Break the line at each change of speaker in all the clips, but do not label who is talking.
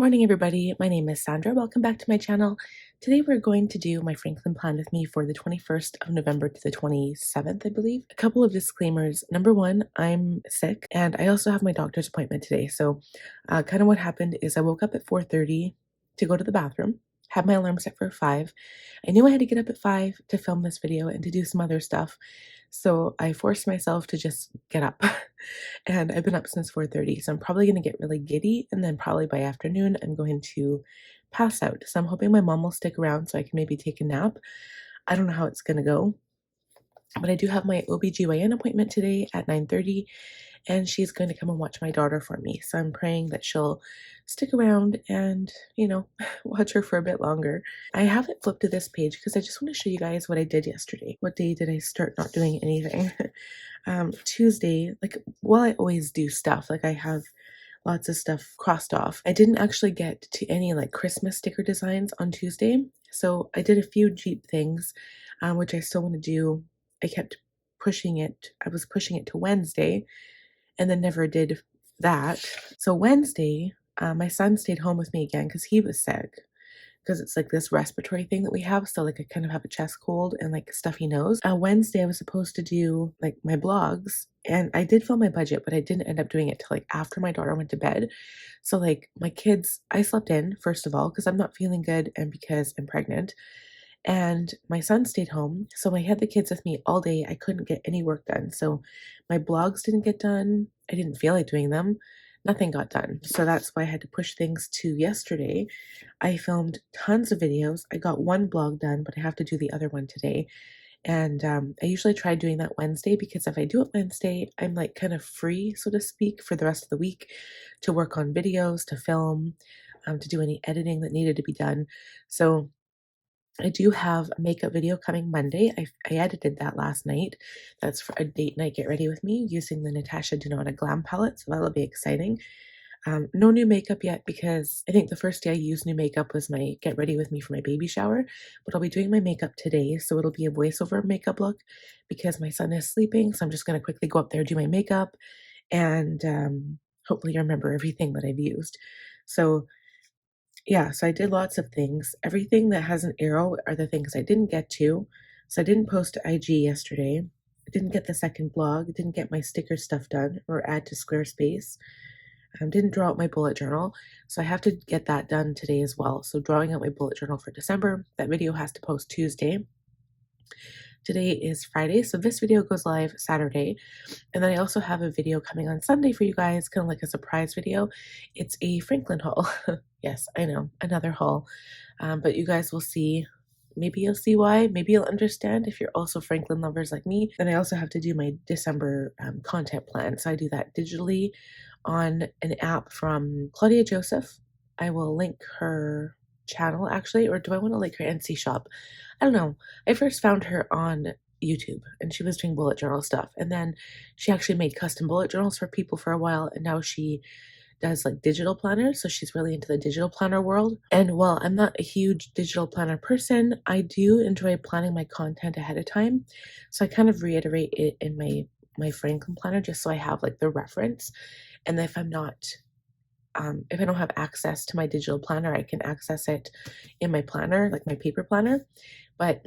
morning, everybody. My name is Sandra. Welcome back to my channel. Today we're going to do my Franklin plan with me for the 21st of November to the 27th, I believe. A couple of disclaimers. Number one, I'm sick and I also have my doctor's appointment today. So kind of what happened is I woke up at 4:30 to go to the bathroom, had my alarm set for 5. I knew I had to get up at 5 to film this video and to do some other stuff. So I forced myself to just get up. And I've been up since 4:30, so I'm probably going to get really giddy, and then probably by afternoon I'm going to pass out. So I'm hoping my mom will stick around so I can maybe take a nap. I don't know how it's going to go, but I do have my OBGYN appointment today at 9:30, and she's going to come and watch my daughter for me. So I'm praying that she'll stick around and, watch her for a bit longer. I haven't flipped to this page because I just want to show you guys what I did yesterday. What day did I start not doing anything? Tuesday, I always do stuff. I have lots of stuff crossed off. I didn't actually get to any Christmas sticker designs on Tuesday. So I did a few Jeep things, which I still want to do. I kept pushing it. I was pushing it to Wednesday and then never did that. So Wednesday, my son stayed home with me again because he was sick. Because it's this respiratory thing that we have. So I kind of have a chest cold and stuffy nose. Wednesday I was supposed to do my blogs, and I did fill my budget, but I didn't end up doing it till after my daughter went to bed. So my kids, I slept in first of all because I'm not feeling good and because I'm pregnant. And my son stayed home, so I had the kids with me all day. I couldn't get any work done. So my blogs didn't get done. I didn't feel like doing them. Nothing got done. So that's why I had to push things to yesterday. I filmed tons of videos. I got one blog done, but I have to do the other one today. And I usually try doing that Wednesday because if I do it Wednesday, I'm kind of free, so to speak, for the rest of the week to work on videos, to film, to do any editing that needed to be done. So I do have a makeup video coming Monday. I edited that last night. That's for a date night get ready with me using the Natasha Denona Glam palette, so that'll be exciting. No new makeup yet because I think the first day I used new makeup was my get ready with me for my baby shower, but I'll be doing my makeup today, so it'll be a voiceover makeup look because my son is sleeping, so I'm just going to quickly go up there, do my makeup, and hopefully remember everything that I've used. So yeah, so I did lots of things. Everything that has an arrow are the things I didn't get to. So I didn't post to IG yesterday. I didn't get the second blog. Didn't get my sticker stuff done or add to Squarespace. Didn't draw out my bullet journal. So I have to get that done today as well. So drawing out my bullet journal for December. That video has to post Tuesday. Today is Friday, so this video goes live Saturday. And then I also have a video coming on Sunday for you guys, kind of like a surprise video. It's a Franklin haul. Yes, I know, another haul. But you guys will see, maybe you'll see why, maybe you'll understand if you're also Franklin lovers like me. Then I also have to do my December content plan. So I do that digitally on an app from Claudia Joseph. I will link her channel actually, or do I want to link her Etsy shop? I don't know. I first found her on YouTube and she was doing bullet journal stuff, and then she actually made custom bullet journals for people for a while, and now she does digital planners, so she's really into the digital planner world. And while I'm not a huge digital planner person, I do enjoy planning my content ahead of time, so I kind of reiterate it in my Franklin planner just so I have the reference. And if I'm not if I don't have access to my digital planner, I can access it in my planner, my paper planner. But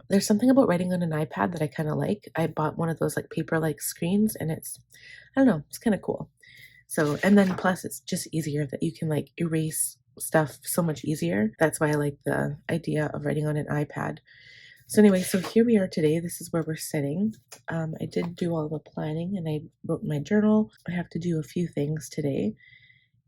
there's something about writing on an iPad that I kind of like. I bought one of those paper-like screens, and I don't know, it's kind of cool. So, and then plus it's just easier that you can erase stuff so much easier. That's why I like the idea of writing on an iPad. So anyway, so here we are today. This is where we're sitting. I did do all the planning and I wrote in my journal. I have to do a few things today,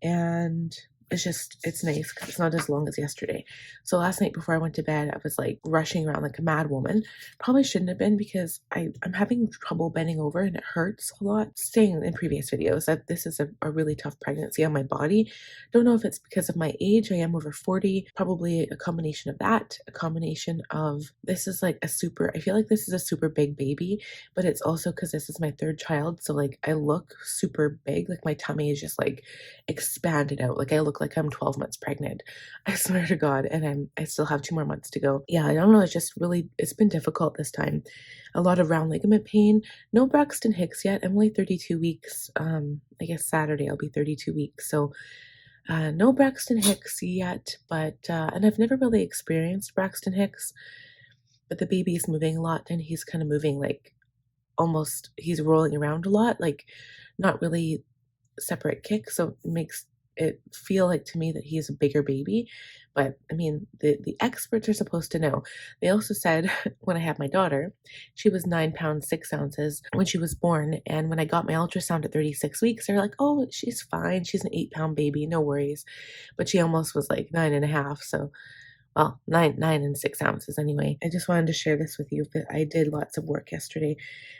and it's nice because it's not as long as yesterday. So last night before I went to bed, I was rushing around like a mad woman. Probably shouldn't have been because I'm having trouble bending over and it hurts a lot. Saying in previous videos that this is a really tough pregnancy on my body. Don't know if it's because of my age. I am over 40. Probably a combination of that. A combination of this is I feel like this is a super big baby, but it's also because this is my third child. So I look super big. My tummy is just expanded out. I look like I'm 12 months pregnant. I swear to God. And I still have 2 more months to go. Yeah, I don't know. It's been difficult this time. A lot of round ligament pain. No Braxton Hicks yet. I'm only 32 weeks. I guess Saturday I'll be 32 weeks. So No Braxton Hicks yet, but and I've never really experienced Braxton Hicks, but the baby's moving a lot and he's kind of moving like almost he's rolling around a lot, like not really separate kicks, so it makes it feel like to me that he's a bigger baby. But I mean, the experts are supposed to know. They also said when I had my daughter, she was 9 pounds 6 ounces when she was born, and when I got my ultrasound at 36 weeks, they're like, "Oh, she's fine. She's an 8 pound baby, no worries." But she almost was like 9.5, so well, 9 and 6 ounces anyway. I just wanted to share this with you, but I did lots of work yesterday,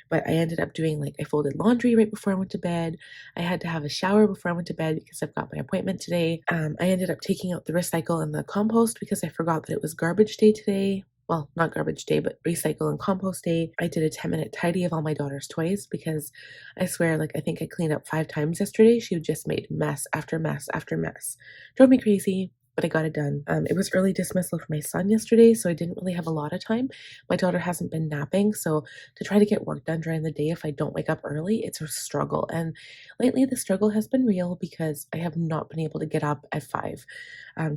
but I ended up doing like I folded laundry right before I went to bed. I had to have a shower before I went to bed because I've got my appointment today. I ended up taking out the recycle and the compost because I forgot that it was garbage day today. Well, not garbage day, but recycle and compost day. I did a 10-minute tidy of all my daughter's toys because I swear, like, I think I cleaned up 5 times yesterday. She just made mess after mess after mess. Drove me crazy, but I got it done. It was early dismissal for my son yesterday, so I didn't really have a lot of time. My daughter hasn't been napping, so to try to get work done during the day if I don't wake up early, it's a struggle. And lately, the struggle has been real because I have not been able to get up at 5.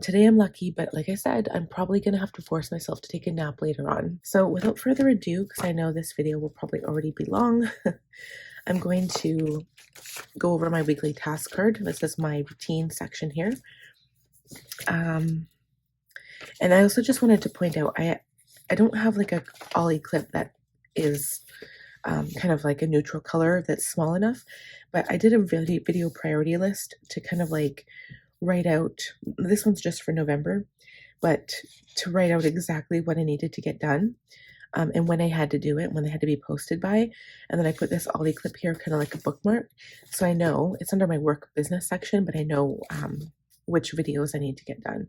Today I'm lucky, but like I said, I'm probably going to have to force myself to take a nap later on. So without further ado, because I know this video will probably already be long, I'm going to go over my weekly task card. This is my routine section here. And I also just wanted to point out, I don't have like a ollie clip that is kind of like a neutral color that's small enough, but I did a video priority list to kind of like write out, this one's just for November, but to write out exactly what I needed to get done. And when I had to do it, when they had to be posted by. And then I put this ollie clip here, kind of like a bookmark. So I know it's under my work business section, but I know which videos I need to get done.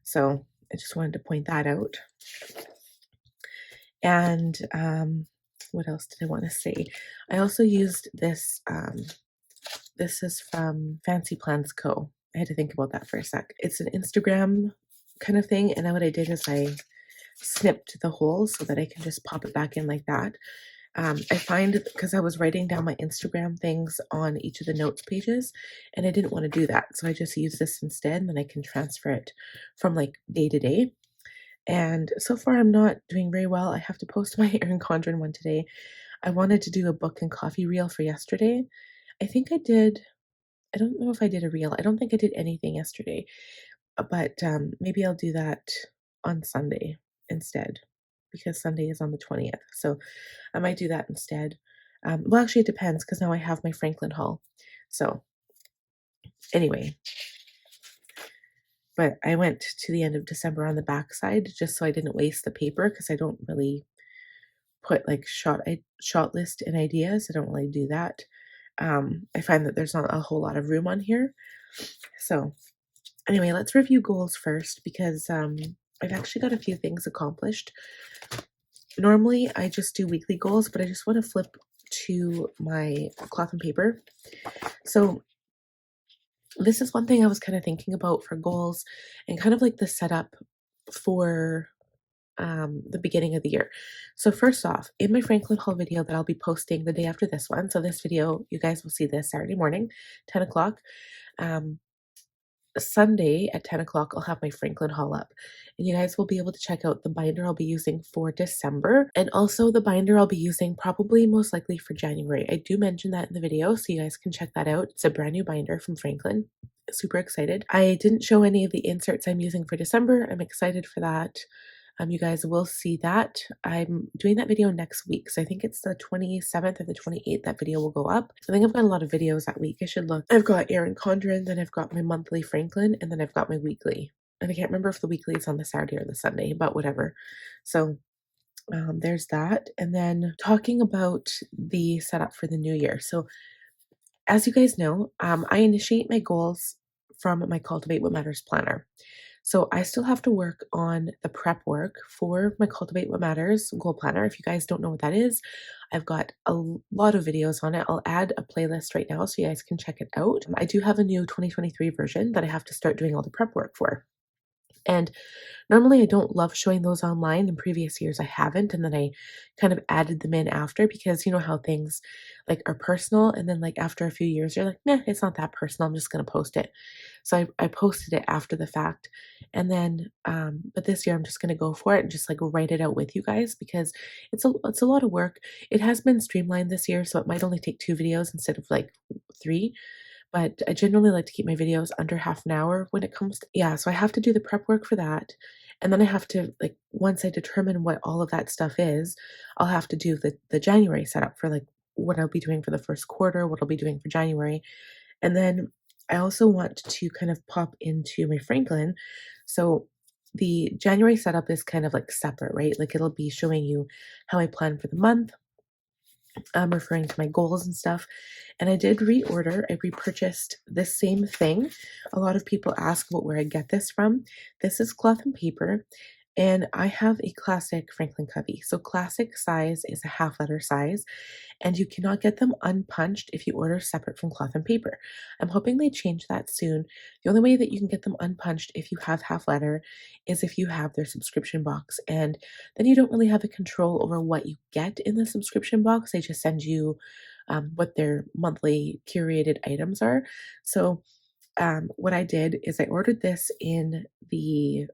So I just wanted to point that out. And what else did I want to say? I also used this. This is from Fancy Plans Co. I had to think about that for a sec. It's an Instagram kind of thing. And then what I did is I snipped the holes so that I can just pop it back in like that. I find, because I was writing down my Instagram things on each of the notes pages, and I didn't want to do that. So I just use this instead, and then I can transfer it from like day to day. And so far, I'm not doing very well. I have to post my Erin Condren one today. I wanted to do a book and coffee reel for yesterday. I think I did. I don't know if I did a reel. I don't think I did anything yesterday, but maybe I'll do that on Sunday instead, because Sunday is on the 20th. So I might do that instead. Well, actually, it depends because now I have my Franklin haul. So anyway, but I went to the end of December on the backside just so I didn't waste the paper, because I don't really put like shot list and ideas. I don't really do that. I find that there's not a whole lot of room on here. So anyway, let's review goals first, because I've actually got a few things accomplished. Normally, I just do weekly goals, but I just want to flip to my cloth and paper. So this is one thing I was kind of thinking about for goals and kind of like the setup for the beginning of the year. So first off, in my Franklin haul video that I'll be posting the day after this one, so this video, you guys will see this Saturday morning, 10 o'clock. Sunday at 10 o'clock, I'll have my Franklin haul up, and you guys will be able to check out the binder I'll be using for December, and also the binder I'll be using probably most likely for January. I do mention that in the video, so you guys can check that out. It's a brand new binder from Franklin. Super excited. I didn't show any of the inserts I'm using for December. I'm excited for that. You guys will see that. I'm doing that video next week. So I think it's the 27th or the 28th that video will go up. I think I've got a lot of videos that week. I should look. I've got Erin Condren, then I've got my monthly Franklin, and then I've got my weekly. And I can't remember if the weekly is on the Saturday or the Sunday, but whatever. So there's that. And then talking about the setup for the new year. So as you guys know, I initiate my goals from my Cultivate What Matters planner. So I still have to work on the prep work for my Cultivate What Matters goal planner. If you guys don't know what that is, I've got a lot of videos on it. I'll add a playlist right now so you guys can check it out. I do have a new 2023 version that I have to start doing all the prep work for. And normally I don't love showing those online. In previous years I haven't, and then I kind of added them in after, because you know how things like are personal, and then like after a few years you're like, nah, it's not that personal, I'm just gonna post it. So I posted it after the fact. And then but this year I'm just gonna go for it and just like write it out with you guys, because it's a lot of work. It has been streamlined this year, so it might only take 2 videos instead of like 3, but I generally like to keep my videos under half an hour when it comes to, yeah, so I have to do the prep work for that. And then I have to, like, once I determine what all of that stuff is, I'll have to do the January setup for like what I'll be doing for the first quarter, what I'll be doing for January. And then I also want to kind of pop into my Franklin. So the January setup is kind of like separate, right? Like it'll be showing you how I plan for the month, referring to my goals and stuff. And I did reorder. I repurchased this same thing. A lot of people ask about where I get this from. This is cloth and paper, and I have a classic Franklin Covey. So classic size is a half letter size, and you cannot get them unpunched if you order separate from cloth and paper. I'm hoping they change that soon. The only way that you can get them unpunched if you have half letter is if you have their subscription box, and then you don't really have a control over what you get in the subscription box. They just send you what their monthly curated items are. So what I did is I ordered this in the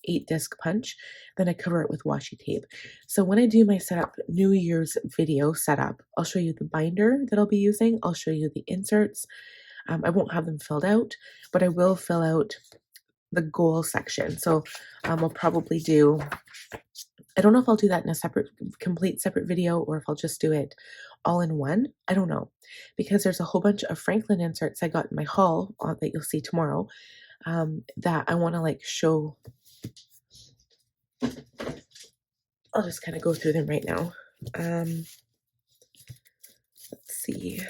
8 disc punch, then I cover it with washi tape. So when I do my setup, New Year's video setup, I'll show you the binder that I'll be using. I'll show you the inserts. I won't have them filled out, but I will fill out the goal section. So I'll probably do, I don't know if I'll do that in a complete separate video, or if I'll just do it all in one. I don't know, because there's a whole bunch of Franklin inserts I got in my haul that you'll see tomorrow, that I want to like show. I'll just kind of go through them right now. Let's see.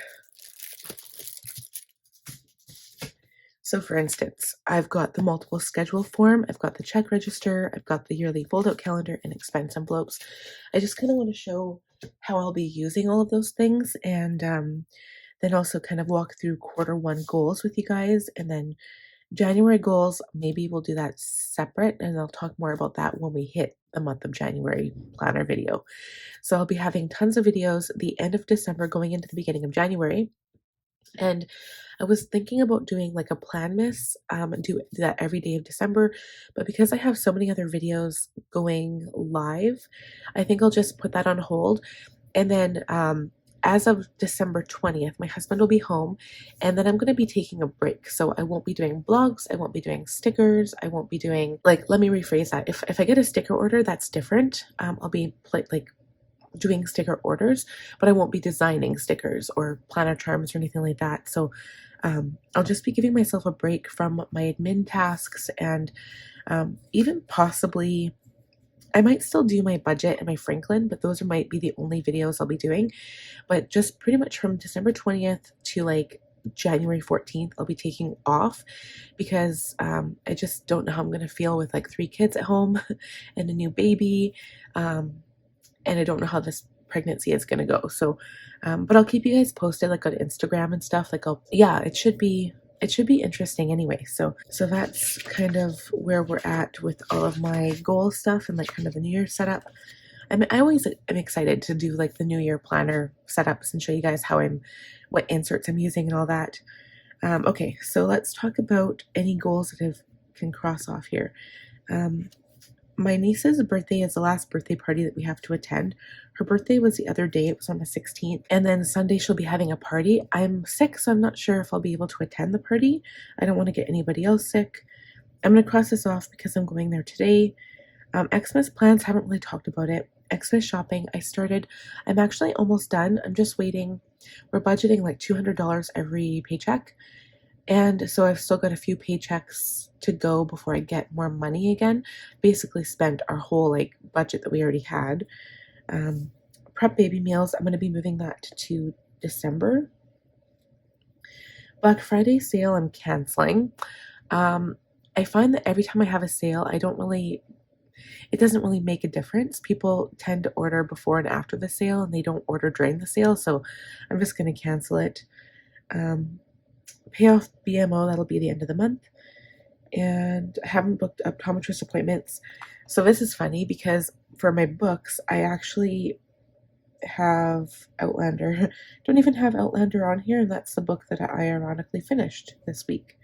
So for instance, I've got the multiple schedule form, I've got the check register, I've got the yearly fold-out calendar and expense envelopes. I just kind of want to show how I'll be using all of those things, and then also kind of walk through Q1 goals with you guys, and then January goals, maybe we'll do that separate, and I'll talk more about that when we hit the month of January planner video. So I'll be having tons of videos the end of December going into the beginning of January. And I was thinking about doing like a plan miss, and do that every day of December. But because I have so many other videos going live, I think I'll just put that on hold. And then as of December 20th, my husband will be home, and then I'm going to be taking a break. So I won't be doing blogs. I won't be doing stickers. I won't be doing, like, let me rephrase that. If I get a sticker order, that's different. I'll be like doing sticker orders, but I won't be designing stickers or planner charms or anything like that. So I'll just be giving myself a break from my admin tasks, and even possibly I might still do my budget and my Franklin, but those might be the only videos I'll be doing. But just pretty much from December 20th to like January 14th, I'll be taking off, because I just don't know how I'm going to feel with like 3 kids at home and a new baby. And I don't know how this pregnancy is going to go. So, but I'll keep you guys posted, like on Instagram and stuff. Like, yeah, it should be interesting anyway. So that's kind of where we're at with all of my goal stuff and like kind of the New Year setup. I always am excited to do like the New Year planner setups and show you guys what inserts I'm using and all that. Okay, so let's talk about any goals that can cross off here. My niece's birthday is the last birthday party that we have to attend. Her birthday was the other day. It was on the 16th. And then Sunday she'll be having a party. I'm sick, so I'm not sure if I'll be able to attend the party. I don't want to get anybody else sick. I'm going to cross this off because I'm going there today. Xmas plans, haven't really talked about it. Xmas shopping, I'm actually almost done. I'm just waiting. We're budgeting like $200 every paycheck. And so I've still got a few paychecks to go before I get more money again. Basically spent our whole like budget that we already had. Prep baby meals, I'm going to be moving that to December. Black Friday sale, I'm canceling. I find that every time I have a sale, it doesn't really make a difference. People tend to order before and after the sale, and they don't order during the sale. So I'm just going to cancel it. Pay off BMO, that'll be the end of the month. and I haven't booked optometrist appointments. So this is funny because for my books, I actually have Outlander. Don't even have Outlander on here, and that's the book that I ironically finished this week.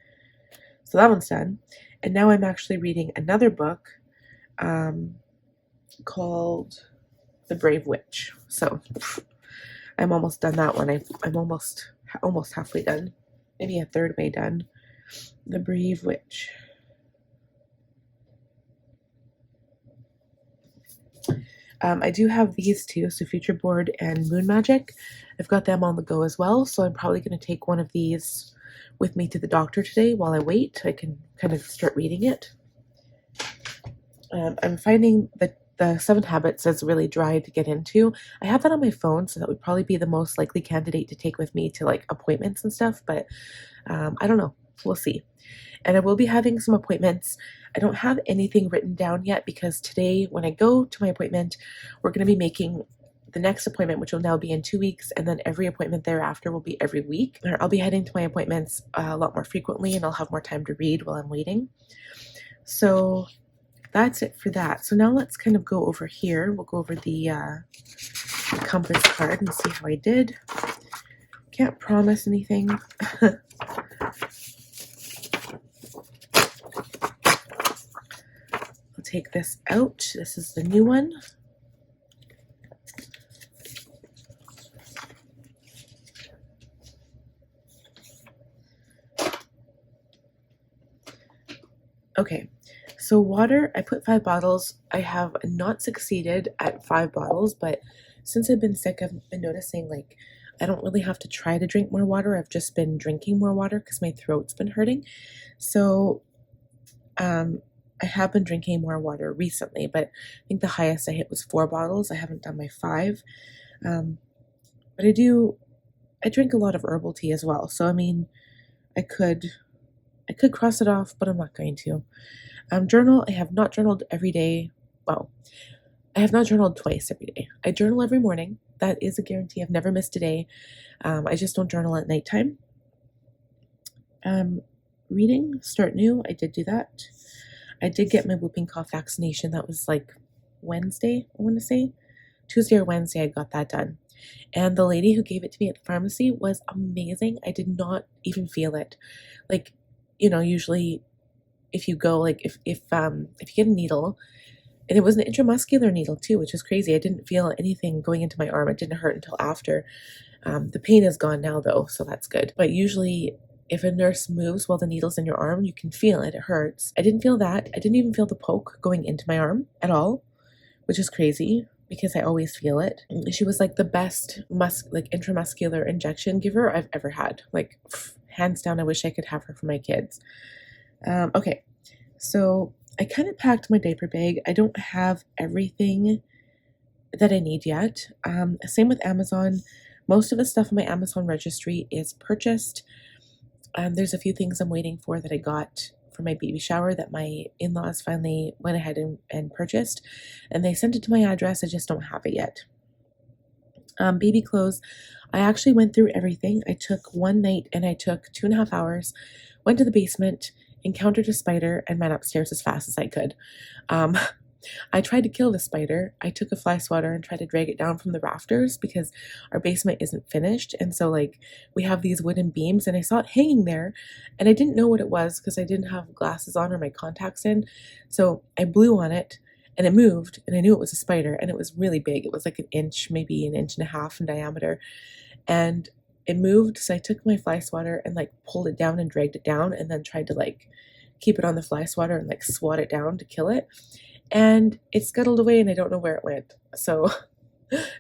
So that one's done. And now I'm actually reading another book called The Brave Witch. So I'm almost done that one. I'm almost halfway done. Maybe a third way done. The Brave Witch. I do have these two, so Future Board and Moon Magic. I've got them on the go as well, so I'm probably going to take one of these with me to the doctor today while I wait. I can kind of start reading it. I'm finding that the 7 Habits is really dry to get into. I have that on my phone, so that would probably be the most likely candidate to take with me to like appointments and stuff, but I don't know. We'll see. And I will be having some appointments. I don't have anything written down yet because today when I go to my appointment, we're going to be making the next appointment, which will now be in 2 weeks, and then every appointment thereafter will be every week. I'll be heading to my appointments a lot more frequently, and I'll have more time to read while I'm waiting. So that's it for that. So now let's kind of go over here. We'll go over the compass card and see how I did. Can't promise anything. I'll take this out. This is the new one. Okay, so water, I put 5 bottles. I have not succeeded at 5 bottles, but since I've been sick, I've been noticing like I don't really have to try to drink more water. I've just been drinking more water because my throat's been hurting. So I have been drinking more water recently, but I think the highest I hit was 4 bottles. I haven't done my 5. But I drink a lot of herbal tea as well. So I mean, I could cross it off, but I'm not going to. Journal, I have not journaled every day. Well, I have not journaled twice every day. I journal every morning. That is a guarantee. I've never missed a day. I just don't journal at nighttime. Reading, start new. I did do that. I did get my whooping cough vaccination. That was like Wednesday, I want to say. Tuesday or Wednesday, I got that done. And the lady who gave it to me at the pharmacy was amazing. I did not even feel it. Like, you know, usually if you go, like if you get a needle, and it was an intramuscular needle too, which is crazy. I didn't feel anything going into my arm. It didn't hurt until after. The pain is gone now though, so that's good. But usually if a nurse moves while the needle's in your arm, you can feel it. It hurts. I didn't feel that. I didn't even feel the poke going into my arm at all, which is crazy because I always feel it. She was like the best intramuscular injection giver I've ever had. Like hands down, I wish I could have her for my kids. Okay, so I kind of packed my diaper bag. I don't have everything that I need yet. Same with Amazon. Most of the stuff in my Amazon registry is purchased. There's a few things I'm waiting for that I got for my baby shower that my in-laws finally went ahead and purchased. And they sent it to my address. I just don't have it yet. Baby clothes. I actually went through everything. I took one night and I took 2.5 hours, went to the basement, encountered a spider, and ran upstairs as fast as I could. I tried to kill the spider. I took a fly swatter and tried to drag it down from the rafters because our basement isn't finished. And so like we have these wooden beams and I saw it hanging there and I didn't know what it was because I didn't have glasses on or my contacts in. So I blew on it and it moved and I knew it was a spider and it was really big. It was like an inch, maybe an inch and a half in diameter. And it moved, so I took my fly swatter and like pulled it down and dragged it down and then tried to like keep it on the fly swatter and like swat it down to kill it. And it scuttled away and I don't know where it went. So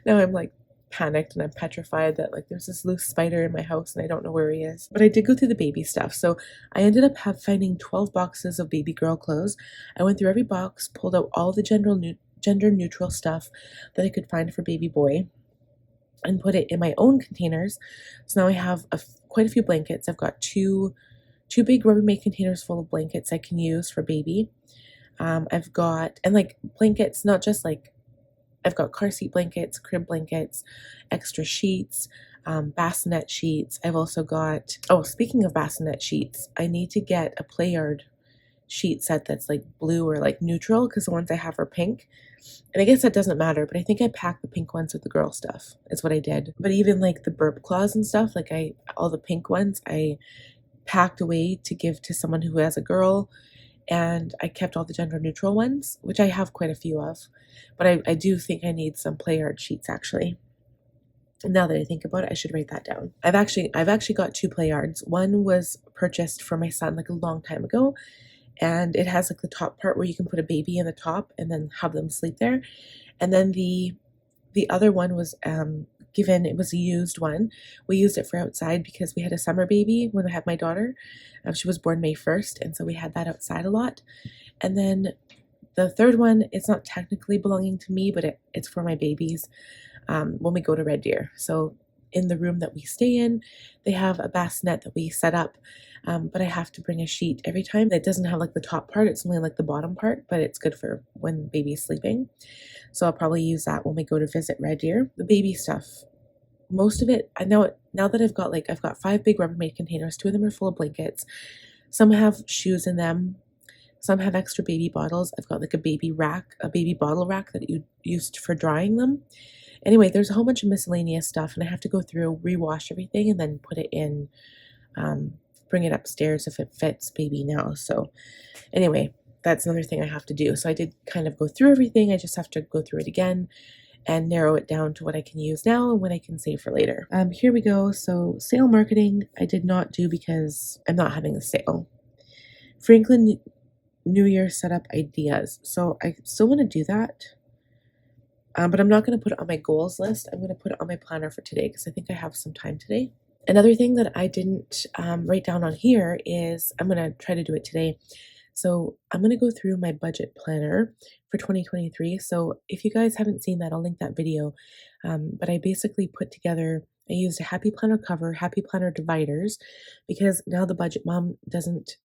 now I'm like panicked and I'm petrified that like there's this loose spider in my house and I don't know where he is. But I did go through the baby stuff. So I ended up finding 12 boxes of baby girl clothes. I went through every box, pulled out all the gender neutral stuff that I could find for baby boy, and put it in my own containers. So now I have quite a few blankets. I've got two big Rubbermaid containers full of blankets I can use for baby. I've got, and like blankets, not just like, I've got car seat blankets, crib blankets, extra sheets, bassinet sheets. I've also got, oh, speaking of bassinet sheets, I need to get a play yard sheet set that's like blue or like neutral, because the ones I have are pink. And I guess that doesn't matter, but I think I packed the pink ones with the girl stuff. Is what I did. But even like the burp claws and stuff, like all the pink ones, I packed away to give to someone who has a girl, and I kept all the gender neutral ones, which I have quite a few of. But I do think I need some play art sheets actually. And now that I think about it, I should write that down. I've actually got 2 play yards. One was purchased for my son like a long time ago, and it has like the top part where you can put a baby in the top and then have them sleep there. And then the other one was given. It was a used one. We used it for outside because we had a summer baby when I had my daughter. She was born May 1st, and so we had that outside a lot. And then the third one, it's not technically belonging to me, but it's for my babies when we go to Red Deer. So in the room that we stay in, they have a bassinet that we set up, but I have to bring a sheet every time. It doesn't have like the top part, it's only like the bottom part, but it's good for when baby's sleeping. So I'll probably use that when we go to visit Red Deer. The baby stuff, most of it, I know now that I've got 5 big Rubbermaid containers. 2 of them are full of blankets. Some have shoes in them. Some have extra baby bottles. I've got like a baby bottle rack that you used for drying them. Anyway, there's a whole bunch of miscellaneous stuff, and I have to go through, rewash everything, and then put it in, bring it upstairs if it fits baby now. So anyway, that's another thing I have to do. So I did kind of go through everything. I just have to go through it again and narrow it down to what I can use now and what I can save for later. Here we go. So sale marketing, I did not do because I'm not having a sale. Franklin New Year setup ideas. So I still want to do that. But I'm not going to put it on my goals list. I'm going to put it on my planner for today because I think I have some time today. Another thing that I didn't write down on here is I'm going to try to do it today. So I'm going to go through my budget planner for 2023. So if you guys haven't seen that, I'll link that video. But I basically put together, I used a Happy Planner cover, Happy Planner dividers, because now the budget mom doesn't,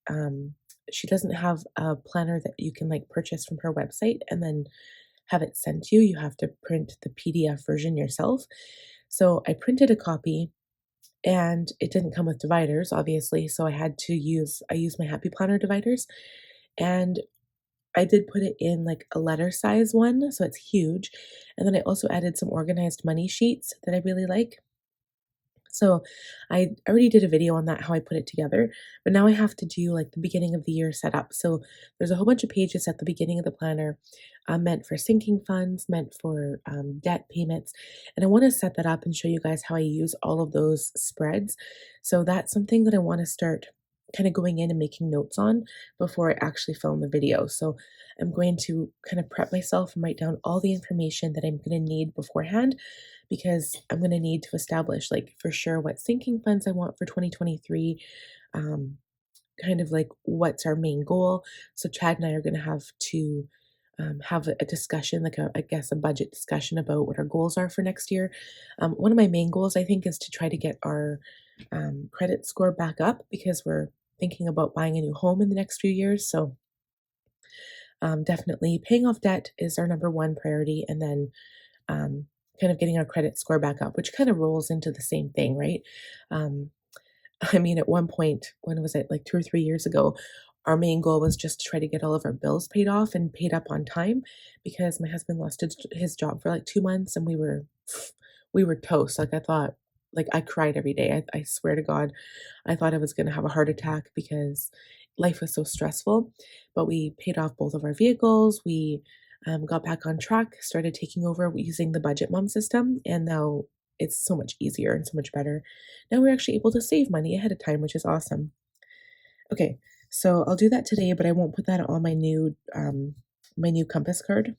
she doesn't have a planner that you can like purchase from her website and then have it sent to you. You have to print the PDF version yourself. So I printed a copy, and it didn't come with dividers, obviously. So I used my Happy Planner dividers, and I did put it in like a letter size one, so it's huge. And then I also added some organized money sheets that I really like. So I already did a video on that, how I put it together, but now I have to do like the beginning of the year setup. So there's a whole bunch of pages at the beginning of the planner meant for sinking funds, meant for debt payments. And I want to set that up and show you guys how I use all of those spreads. So that's something that I want to start kind of going in and making notes on before I actually film the video. So I'm going to kind of prep myself and write down all the information that I'm going to need beforehand, because I'm going to need to establish like for sure what sinking funds I want for 2023, kind of like what's our main goal. So Chad and I are going to have a discussion, like I guess a budget discussion about what our goals are for next year. One of my main goals, I think, is to try to get our credit score back up, because we're thinking about buying a new home in the next few years. So definitely paying off debt is our number one priority, and then kind of getting our credit score back up, which kind of rolls into the same thing, right? I mean, at one point, when was it, like 2 or 3 years ago, our main goal was just to try to get all of our bills paid off and paid up on time, because my husband lost his job for like 2 months, and we were toast. Like I cried every day. I swear to God, I thought I was going to have a heart attack because life was so stressful. But we paid off both of our vehicles. We got back on track, started taking over using the budget mom system, and now it's so much easier and so much better. Now we're actually able to save money ahead of time, which is awesome. Okay, so I'll do that today, but I won't put that on my new compass card.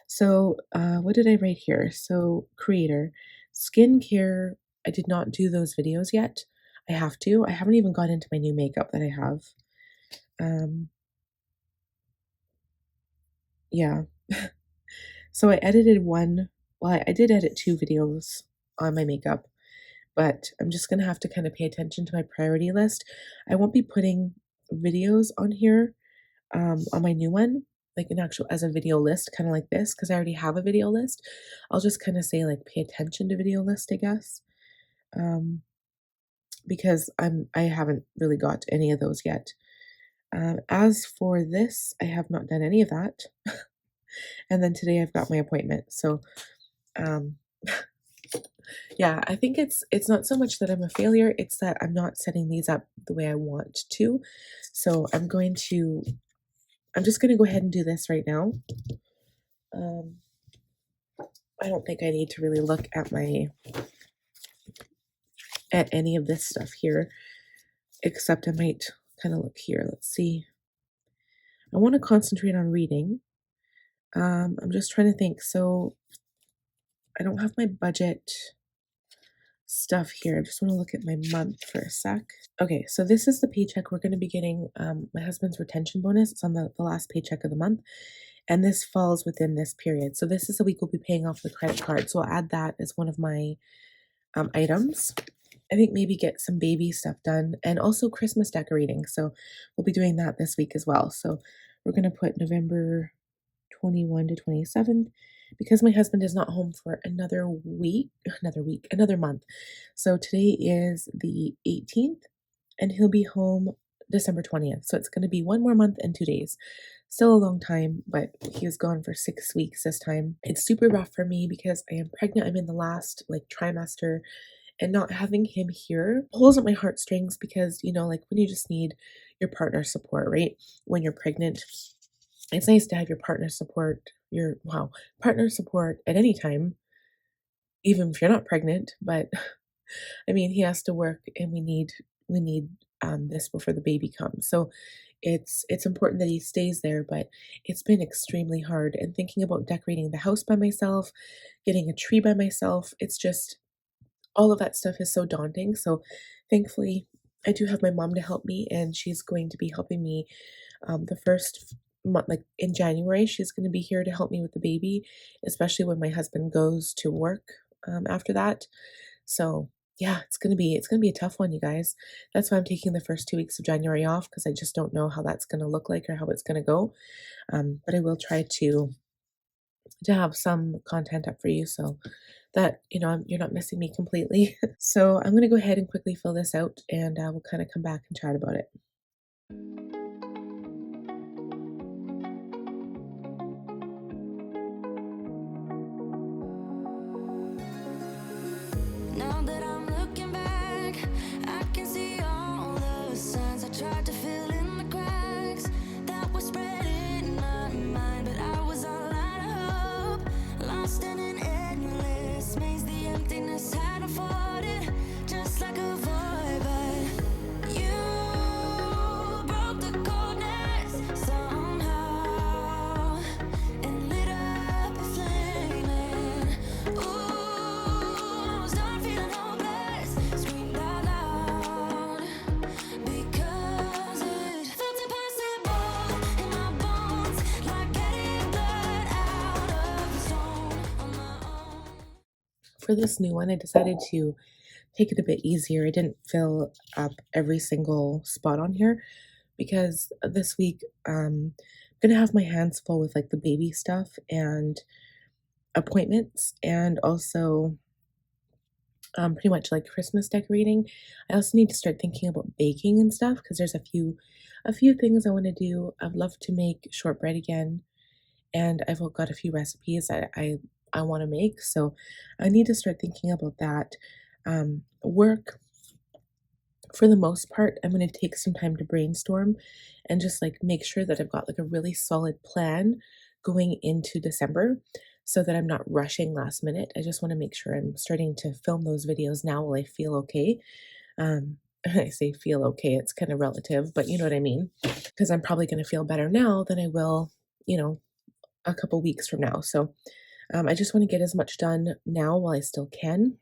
So what did I write here? So creator, skincare, I did not do those videos yet. I have to. I haven't even got into my new makeup that I have. Yeah. So I edited I did edit 2 videos on my makeup, but I'm just going to have to kind of pay attention to my priority list. I won't be putting videos on here on my new one, like an actual as a video list, kind of like this, because I already have a video list. I'll just kind of say like pay attention to video list, I guess, because I haven't really got to any of those yet. As for this, I have not done any of that. And then today I've got my appointment. So, um, yeah, I think it's not so much that I'm a failure, it's that I'm not setting these up the way I want to. So I'm just gonna go ahead and do this right now. Um, I don't think I need to really look at any of this stuff here, except I might kind of look here. Let's see. I want to concentrate on reading. I'm just trying to think. So I don't have my budget stuff here. I just want to look at my month for a sec. Okay, so this is the paycheck we're going to be getting. My husband's retention bonus. It's on the last paycheck of the month. And this falls within this period. So this is the week we'll be paying off the credit card. So I'll add that as one of my items. I think maybe get some baby stuff done and also Christmas decorating. So we'll be doing that this week as well. So we're going to put November 21 to 27th because my husband is not home for another month. So today is the 18th and he'll be home December 20th. So it's going to be 1 more month and 2 days. Still a long time, but he was gone for 6 weeks this time. It's super rough for me because I am pregnant. I'm in the last trimester, and not having him here pulls at my heartstrings because, when you just need your partner support, right? When you're pregnant, it's nice to have your partner support, partner support at any time, even if you're not pregnant. But I mean, he has to work and we need this before the baby comes. So it's important that he stays there, but it's been extremely hard. And thinking about decorating the house by myself, getting a tree by myself, it's just all of that stuff is so daunting. So thankfully, I do have my mom to help me, and she's going to be helping me the first month, like in January. She's going to be here to help me with the baby, especially when my husband goes to work after that. So yeah, it's gonna be a tough one, you guys. That's why I'm taking the first 2 weeks of January off because I just don't know how that's gonna look like or how it's gonna go. But I will try to have some content up for you so that you're not missing me completely. So I'm gonna go ahead and quickly fill this out, and we'll kind of come back and chat about it.
Now that I'm looking back, I can see all the signs I tried to fill in the cracks that were spread in my mind, but I was all out of hope, lost in an endless maze. The emptiness had unfolded just like a void, but you broke the coldness somehow and lit up a flame. And ooh, I was done feeling hopeless, screamed out loud because it felt impossible in my bones, like getting blood out of the stone on my own.
For this new one, I decided to take it a bit easier. I didn't fill up every single spot on here because this week I'm gonna have my hands full with the baby stuff and appointments, and also pretty much Christmas decorating. I also need to start thinking about baking and stuff because there's a few things I want to do. I'd love to make shortbread again, and I've got a few recipes that I want to make. So I need to start thinking about that. Work, for the most part, I'm going to take some time to brainstorm and just make sure that I've got a really solid plan going into December so that I'm not rushing last minute. I just want to make sure I'm starting to film those videos now while I feel okay. I say feel okay, it's kind of relative, but you know what I mean? Because I'm probably going to feel better now than I will, a couple weeks from now. So I just want to get as much done now while I still can,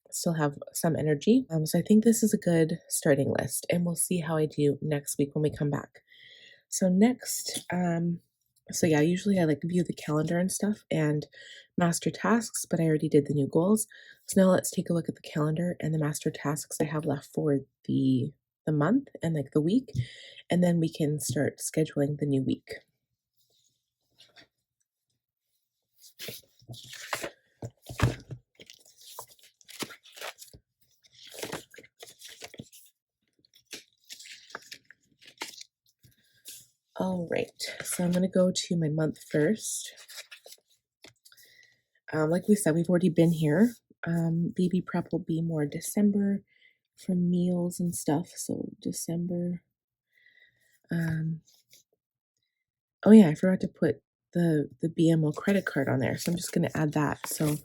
still have some energy. So I think this is a good starting list, and we'll see how I do next week when we come back. So next, so yeah, usually I view the calendar and stuff and master tasks, but I already did the new goals. So now let's take a look at the calendar and the master tasks I have left for the month and the week, and then we can start scheduling the new week. All right, so I'm going to go to my month first. Like we said, we've already been here. Baby prep will be more December for meals and stuff. So December. Oh yeah, I forgot to put the BMO credit card on there, so I'm just gonna add that. So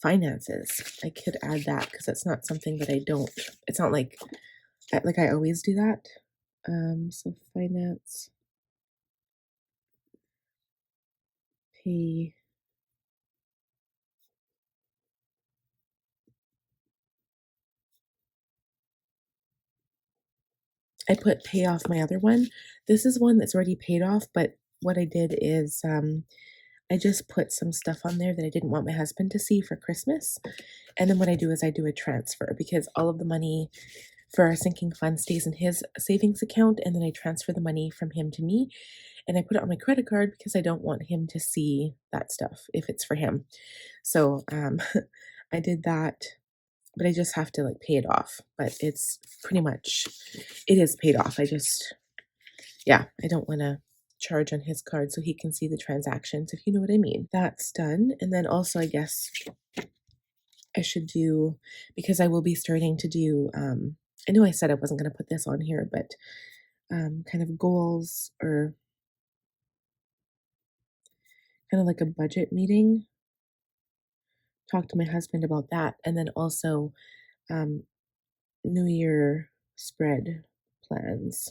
finances, I could add that because that's not something that I don't. It's not like I always do that. So finance, pay. I put pay off my other one. This is one that's already paid off, but what I did is I just put some stuff on there that I didn't want my husband to see for Christmas. And then what I do is I do a transfer because all of the money for our sinking fund stays in his savings account. And then I transfer the money from him to me and I put it on my credit card because I don't want him to see that stuff if it's for him. So I did that, but I just have to like pay it off. But it's pretty much, it is paid off. I don't want to charge on his card so he can see the transactions, if you know what I mean. That's done. And then also, I guess I should do, because I will be starting to do, I know I said I wasn't going to put this on here, but kind of goals or kind of like a budget meeting. Talk to my husband about that. And then also um, New Year spread plans.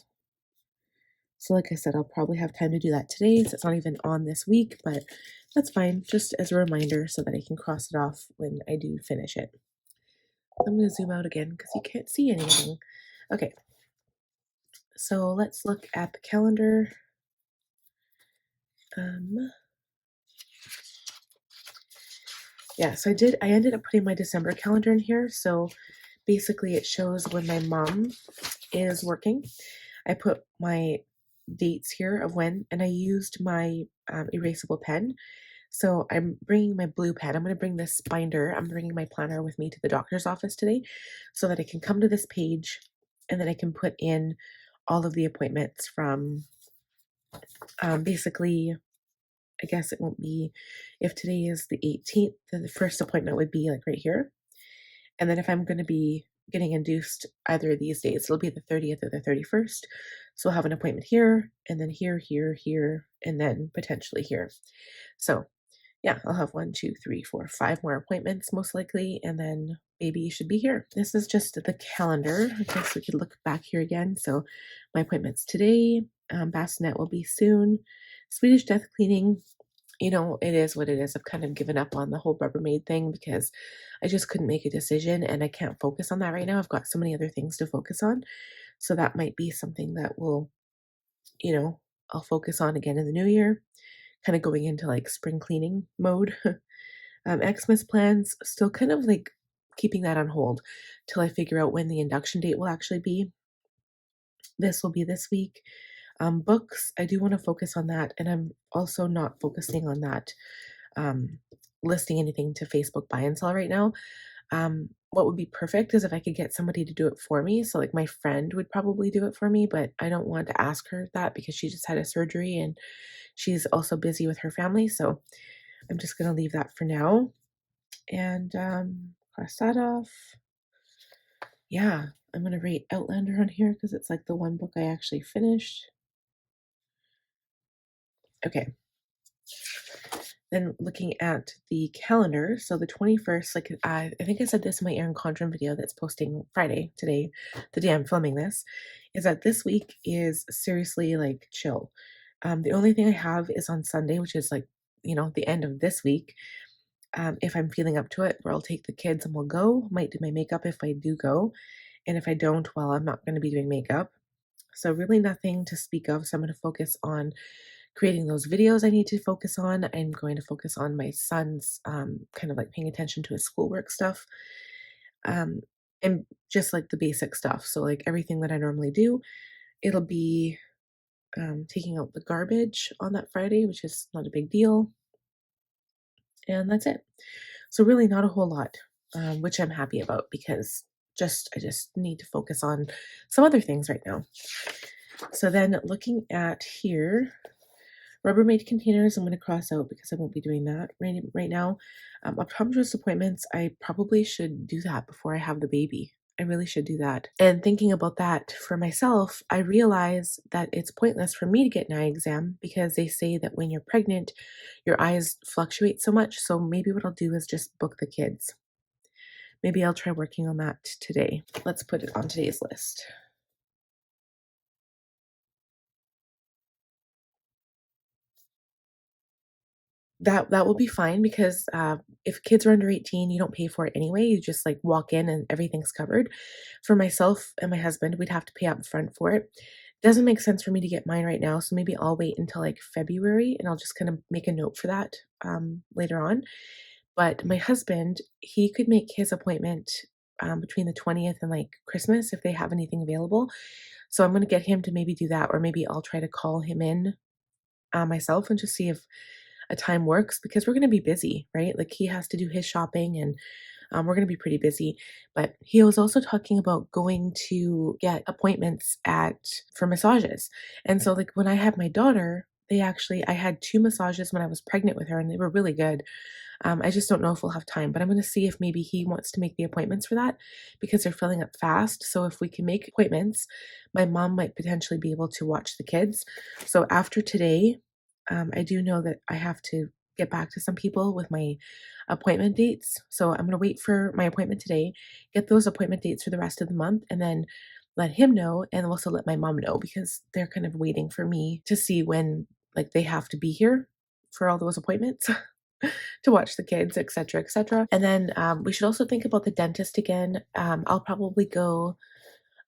So like I said, I'll probably have time to do that today. So it's not even on this week, but that's fine. Just as a reminder so that I can cross it off when I do finish it. I'm going to zoom out again because you can't see anything. Okay. So let's look at the calendar. Yeah, so I ended up putting my December calendar in here. So basically it shows when my mom is working. I put my dates here of when, and I used my erasable pen. So I'm bringing my blue pen. I'm going to bring this binder. I'm bringing my planner with me to the doctor's office today so that I can come to this page and then I can put in all of the appointments from basically, I guess it won't be, if today is the 18th, then the first appointment would be like right here. And then if I'm going to be getting induced either of these days, it'll be the 30th or the 31st. So I'll have an appointment here, and then here, and then potentially here. So yeah, I'll have 1, 2, 3, 4, 5 more appointments most likely, and then baby should be here. This is just the calendar. I guess we could look back here again. So my appointments today, bassinet will be soon. Swedish death cleaning, you know, it is what it is. I've kind of given up on the whole Rubbermaid thing because I just couldn't make a decision and I can't focus on that right now. I've got so many other things to focus on. So that might be something that will, I'll focus on again in the new year, kind of going into like spring cleaning mode. Xmas plans, still kind of like keeping that on hold till I figure out when the induction date will actually be. This will be this week. Books, I do want to focus on that, and I'm also not focusing on that listing anything to Facebook buy and sell right now. What would be perfect is if I could get somebody to do it for me. So like my friend would probably do it for me, but I don't want to ask her that because she just had a surgery and she's also busy with her family. So I'm just going to leave that for now and cross that off. Yeah, I'm going to rate Outlander on here because it's like the one book I actually finished. Okay. Then looking at the calendar, so the 21st, like I think I said this in my Erin Condren video that's posting Friday, today, the day I'm filming this, is that this week is seriously like chill. The only thing I have is on Sunday, which is like, the end of this week. If I'm feeling up to it, where I'll take the kids and we'll go. Might do my makeup if I do go. And if I don't, well, I'm not going to be doing makeup. So really nothing to speak of. So I'm going to focus on creating those videos I need to focus on. I'm going to focus on my son's kind of like paying attention to his schoolwork stuff. And just like the basic stuff. So like everything that I normally do, it'll be taking out the garbage on that Friday, which is not a big deal. And that's it. So really not a whole lot, which I'm happy about because I just need to focus on some other things right now. So then looking at here, Rubbermaid containers, I'm going to cross out because I won't be doing that right now. Optometrist appointments, I probably should do that before I have the baby. I really should do that. And thinking about that for myself, I realize that it's pointless for me to get an eye exam because they say that when you're pregnant, your eyes fluctuate so much. So maybe what I'll do is just book the kids. Maybe I'll try working on that today. Let's put it on today's list. That will be fine because, if kids are under 18, you don't pay for it anyway, you just, like, walk in and everything's covered. For myself and my husband, we'd have to pay up front for it. Doesn't make sense for me to get mine right now, so maybe I'll wait until, like, February, and I'll just kinda make a note for that, later on. But my husband, he could make his appointment, between the 20th and, like, Christmas if they have anything available. So I'm gonna get him to maybe do that, or maybe I'll try to call him in, myself and just see if a time works because we're going to be busy, right? Like he has to do his shopping and we're going to be pretty busy. But he was also talking about going to get appointments at for massages. And so like when I had my daughter, I had two massages when I was pregnant with her and they were really good. I just don't know if we'll have time, but I'm going to see if maybe he wants to make the appointments for that because they're filling up fast. So if we can make appointments, my mom might potentially be able to watch the kids. So after today, I do know that I have to get back to some people with my appointment dates. So I'm going to wait for my appointment today, get those appointment dates for the rest of the month, and then let him know and also let my mom know because they're kind of waiting for me to see when like they have to be here for all those appointments. To watch the kids, etc., etc. And then we should also think about the dentist again. I'll probably go.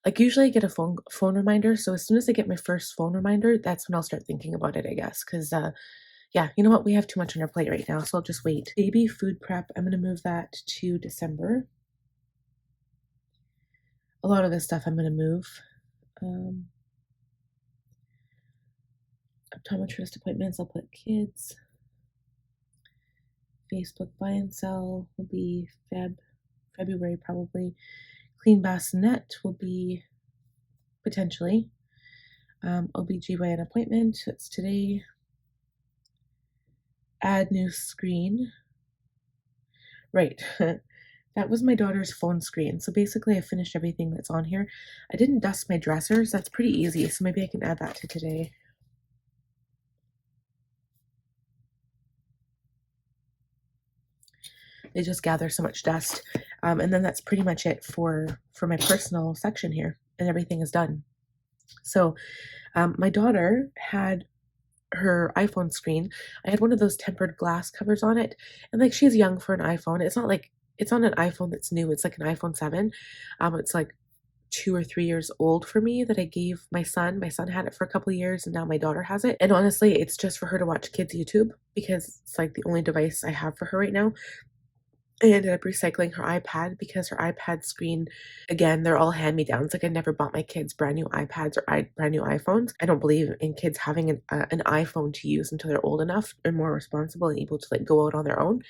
Like usually, I get a phone reminder. So as soon as I get my first phone reminder, that's when I'll start thinking about it. I guess because yeah, you know what? We have too much on our plate right now, so I'll just wait. Baby food prep. I'm gonna move that to December. A lot of this stuff I'm gonna move. Um, Optometrist appointments. I'll put kids. Facebook buy and sell will be February probably. Clean bassinet will be potentially. OBGYN appointment, that's today. Add new screen. Right. That was my daughter's phone screen. So basically I finished everything that's on here. I didn't dust my dressers. That's pretty easy. So maybe I can add that to today. They just gather so much dust. And then that's pretty much it for my personal section here. And everything is done. So my daughter had her iPhone screen. I had one of those tempered glass covers on it. And like she's young for an iPhone. It's not like it's on an iPhone that's new. It's like an iPhone 7. It's like 2 or 3 years old for me that I gave my son. My son had it for a couple of years and now my daughter has it. And honestly, it's just for her to watch kids YouTube because it's like the only device I have for her right now. I ended up recycling her iPad because her iPad screen, again, they're all hand-me-downs. Like I never bought my kids brand new iPads or brand new iPhones. I don't believe in kids having an iPhone to use until they're old enough and more responsible and able to like go out on their own.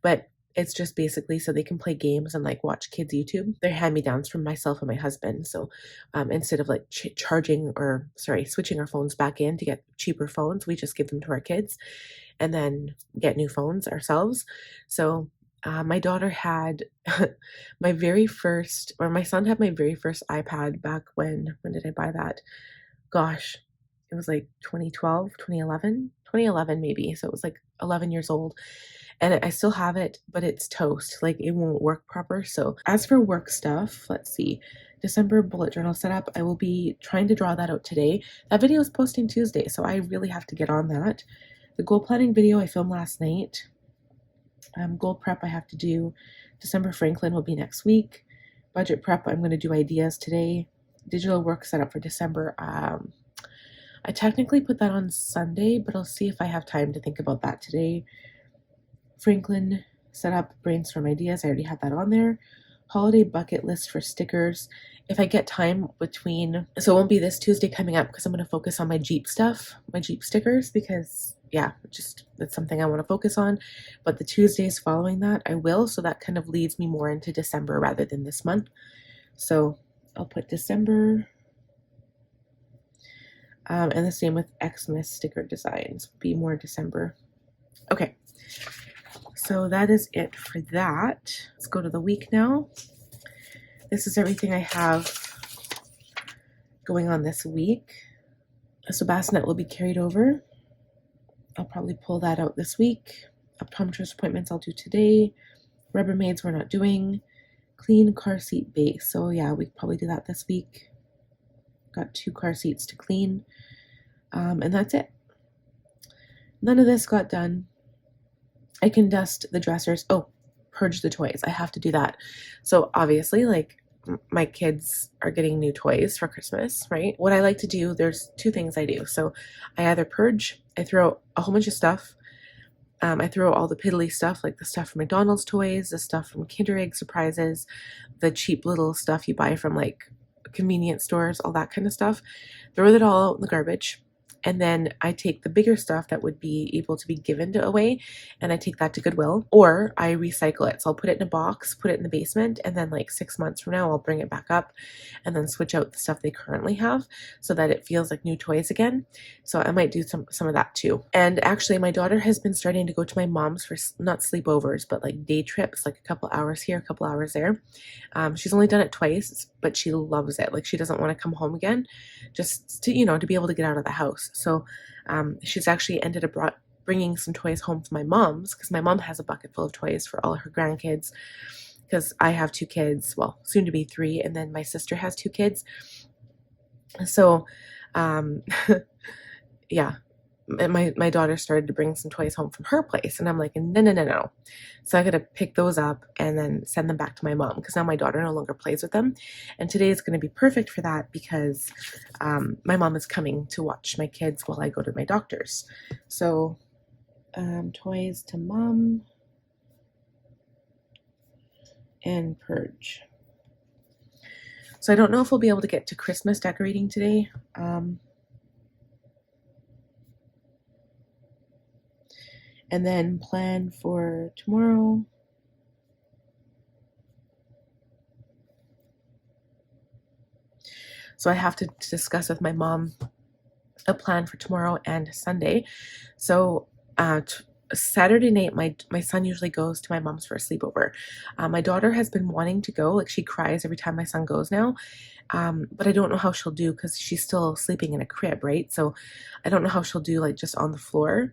But it's just basically so they can play games and like watch kids YouTube. They're hand-me-downs from myself and my husband. So instead of like switching our phones back in to get cheaper phones, we just give them to our kids and then get new phones ourselves. So my daughter had my son had my very first iPad back when did I buy that? Gosh, it was like 2012, 2011 maybe. So it was like 11 years old. And I still have it, but it's toast. Like it won't work proper. So as for work stuff, let's see. December bullet journal setup. I will be trying to draw that out today. That video is posting Tuesday, so I really have to get on that. The goal planning video I filmed last night. Goal prep I have to do. December Franklin will be next week. Budget prep, I'm going to do ideas today. Digital work setup for December. I technically put that on Sunday, but I'll see if I have time to think about that today. Franklin setup, brainstorm ideas. I already have that on there. Holiday bucket list for stickers. If I get time so it won't be this Tuesday coming up because I'm going to focus on my Jeep stuff, my Jeep stickers, because yeah, that's something I want to focus on. But the Tuesdays following that, I will. So that kind of leads me more into December rather than this month. So I'll put December. And the same with Xmas sticker designs. Be more December. Okay, so that is it for that. Let's go to the week now. This is everything I have going on this week. So bassinet will be carried over. I'll probably pull that out this week. Optometrist appointments I'll do today. Rubbermaids we're not doing. Clean car seat base. So yeah, we probably do that this week. Got 2 car seats to clean. And that's it. None of this got done. I can dust the dressers. Oh, purge the toys. I have to do that. So obviously, like, my kids are getting new toys for Christmas, right? What I like to do, there's 2 things I do. So I either purge, I throw a whole bunch of stuff. I throw all the piddly stuff, like the stuff from McDonald's toys, the stuff from Kinder Egg surprises, the cheap little stuff you buy from like convenience stores, all that kind of stuff. Throw it all out in the garbage. And then I take the bigger stuff that would be able to be given away, and I take that to Goodwill, or I recycle it. So I'll put it in a box, put it in the basement, and then like 6 months from now, I'll bring it back up and then switch out the stuff they currently have so that it feels like new toys again. So I might do some of that too. And actually, my daughter has been starting to go to my mom's for not sleepovers, but like day trips, like a couple hours here, a couple hours there. She's only done it twice, but she loves it. Like, she doesn't want to come home again, just to, to be able to get out of the house. So she's actually ended up bringing some toys home to my mom's, because my mom has a bucket full of toys for all her grandkids, because I have 2 kids, well, soon to be 3, and then my sister has 2 kids. So yeah, my daughter started to bring some toys home from her place, and I'm like, no. So I gotta pick those up and then send them back to my mom, because now my daughter no longer plays with them. And today is going to be perfect for that, because my mom is coming to watch my kids while I go to my doctor's. So toys to mom and purge. So I don't know if we'll be able to get to Christmas decorating today. And then plan for tomorrow. So I have to discuss with my mom a plan for tomorrow and Sunday. So Saturday night, my son usually goes to my mom's for a sleepover. My daughter has been wanting to go. Like, she cries every time my son goes now. But I don't know how she'll do, because she's still sleeping in a crib, right? So I don't know how she'll do, like, just on the floor.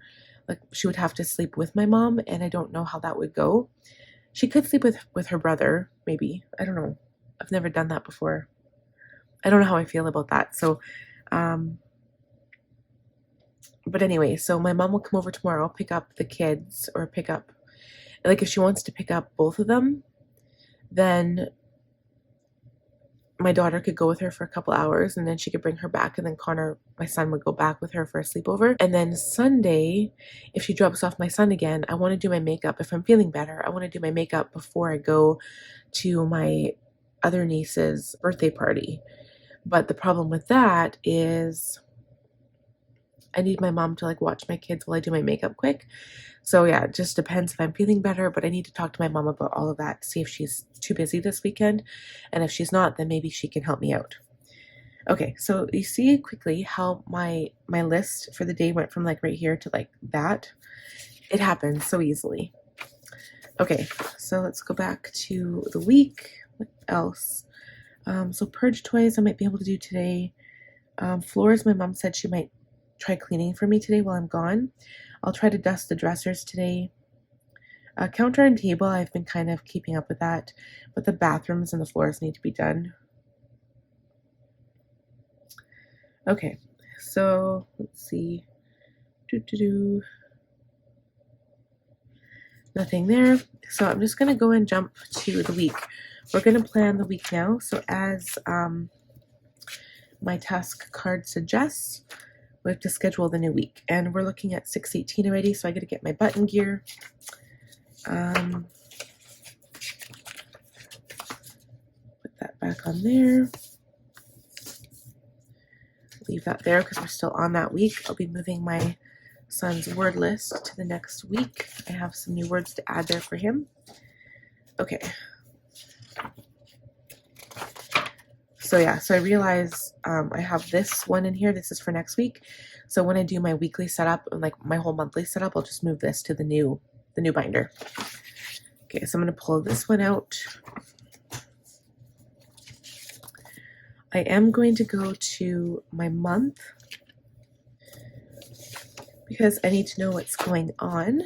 Like, she would have to sleep with my mom, and I don't know how that would go. She could sleep with her brother, maybe. I don't know. I've never done that before. I don't know how I feel about that. So, but anyway, so my mom will come over tomorrow, pick up the kids, or pick up, like, if she wants to pick up both of them, then my daughter could go with her for a couple hours, and then she could bring her back, and then Connor, my son, would go back with her for a sleepover. And then Sunday, if she drops off my son again, I want to do my makeup. If I'm feeling better, I want to do my makeup before I go to my other niece's birthday party. But the problem with that is I need my mom to, like, watch my kids while I do my makeup quick. So yeah, it just depends if I'm feeling better, but I need to talk to my mom about all of that, see if she's too busy this weekend. And if she's not, then maybe she can help me out. Okay, so you see quickly how my list for the day went from, like, right here to, like, that. It happens so easily. Okay, so let's go back to the week. What else? So purge toys I might be able to do today. Floors, my mom said she might try cleaning for me today while I'm gone. I'll try to dust the dressers today. Counter and table, I've been kind of keeping up with that, but the bathrooms and the floors need to be done. Okay, so let's see. Nothing there. So I'm just going to go and jump to the week. We're going to plan the week now. So as my task card suggests, we have to schedule the new week, and we're looking at 6/18 already, so I got to get my button gear. Put that back on there. Leave that there because we're still on that week. I'll be moving my son's word list to the next week. I have some new words to add there for him. Okay. So yeah, so I realize I have this one in here. This is for next week. So when I do my weekly setup, like my whole monthly setup, I'll just move this to the new binder. Okay, so I'm going to pull this one out. I am going to go to my month because I need to know what's going on.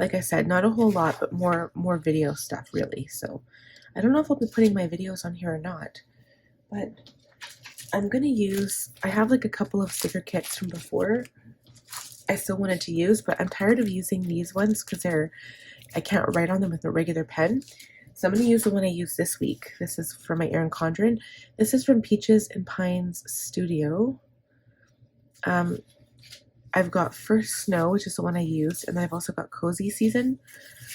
Like I said, not a whole lot, but more video stuff really. So I don't know if I'll be putting my videos on here or not, but I'm gonna use, I have like a couple of sticker kits from before I still wanted to use, but I'm tired of using these ones because I can't write on them with a regular pen. So I'm going to use the one I used this week. This is for my Erin Condren. This is from Peaches and Pines Studio. I've got First Snow, which is the one I used, and then I've also got Cozy Season.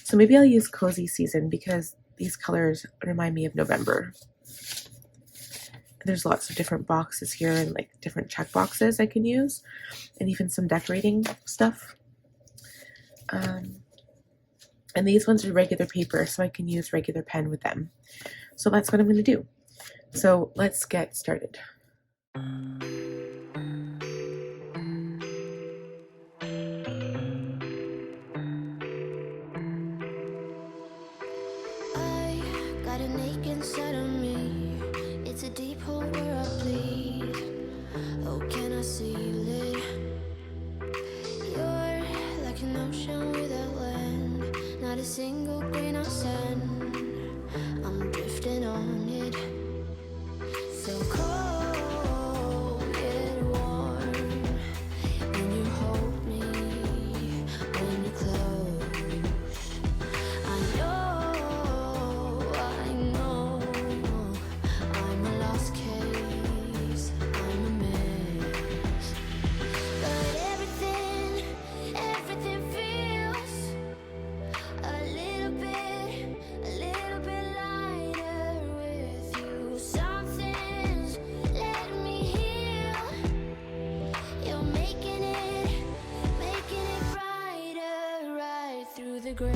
So maybe I'll use Cozy Season because these colors remind me of November. There's lots of different boxes here and like different check boxes I can use, and even some decorating stuff. And these ones are regular paper, so I can use regular pen with them. So that's what I'm going to do. So let's get started.
I got an ache inside of me. It's a deep hole where I bleed. Oh, can I seal it? You're like an ocean without land. Not a single grain of sand. I'm drifting on it. So cold yet warm. When you hold me, when you close. I know I'm a lost case, I'm a mess. But everything feels a little bit lighter with you. Something's letting me heal. You're making it brighter right through the gray.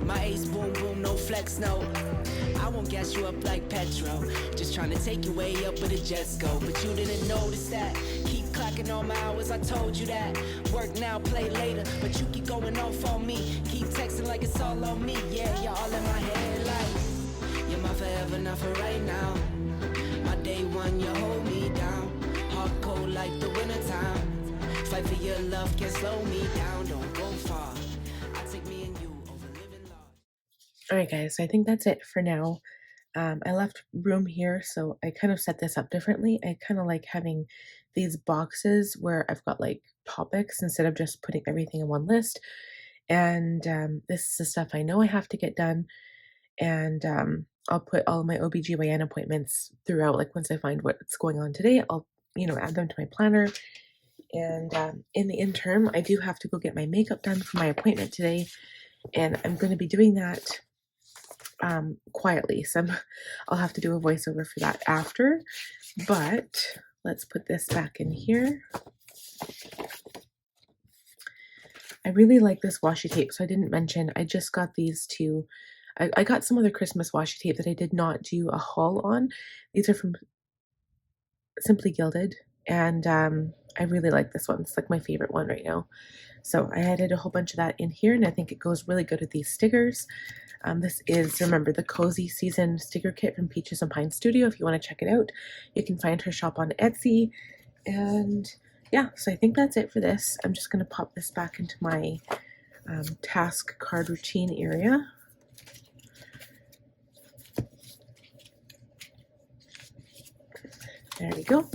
My ace boom boom, no flex, no. I won't gas you up like petrol. Just trying to take you way up where the jets go. But you didn't notice that. Keep clock clocking all my hours, I told you that. Work now, play later, but you keep going off on me. Keep texting like it's all on me. Yeah, you're all in my head like you're my forever, not for right now. My day one, you hold me down. Hard cold like the wintertime. Fight for your love, can't slow me down. Don't go far. I take me and you over living large.
Alright guys, so I think that's it for now. I left room here, so I kind of set this up differently. I kind of like having these boxes where I've got like topics instead of just putting everything in one list. And this is the stuff I know I have to get done. And I'll put all of my OBGYN appointments throughout. Like once I find what's going on today, I'll, add them to my planner. And in the interim, I do have to go get my makeup done for my appointment today. And I'm going to be doing that quietly. So I'll have to do a voiceover for that after, but let's put this back in here. I really like this washi tape. So I didn't mention, I just got these two. I got some other Christmas washi tape that I did not do a haul on. These are from Simply Gilded, and I really like this one. It's like my favorite one right now. So I added a whole bunch of that in here, and I think it goes really good with these stickers. This is, remember, the Cozy Season sticker kit from Peaches and Pine Studio. If you want to check it out, you can find her shop on Etsy. And yeah, so I think that's it for this. I'm just going to pop this back into my task card routine area. There we go.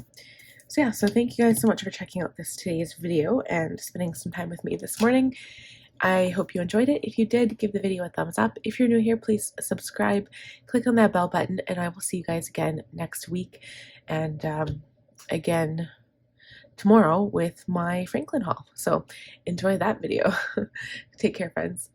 So yeah, so thank you guys so much for checking out today's video and spending some time with me this morning. I hope you enjoyed it. If you did, give the video a thumbs up. If you're new here, please subscribe, click on that bell button, and I will see you guys again next week. And again tomorrow with my Franklin haul. So enjoy that video. Take care, friends.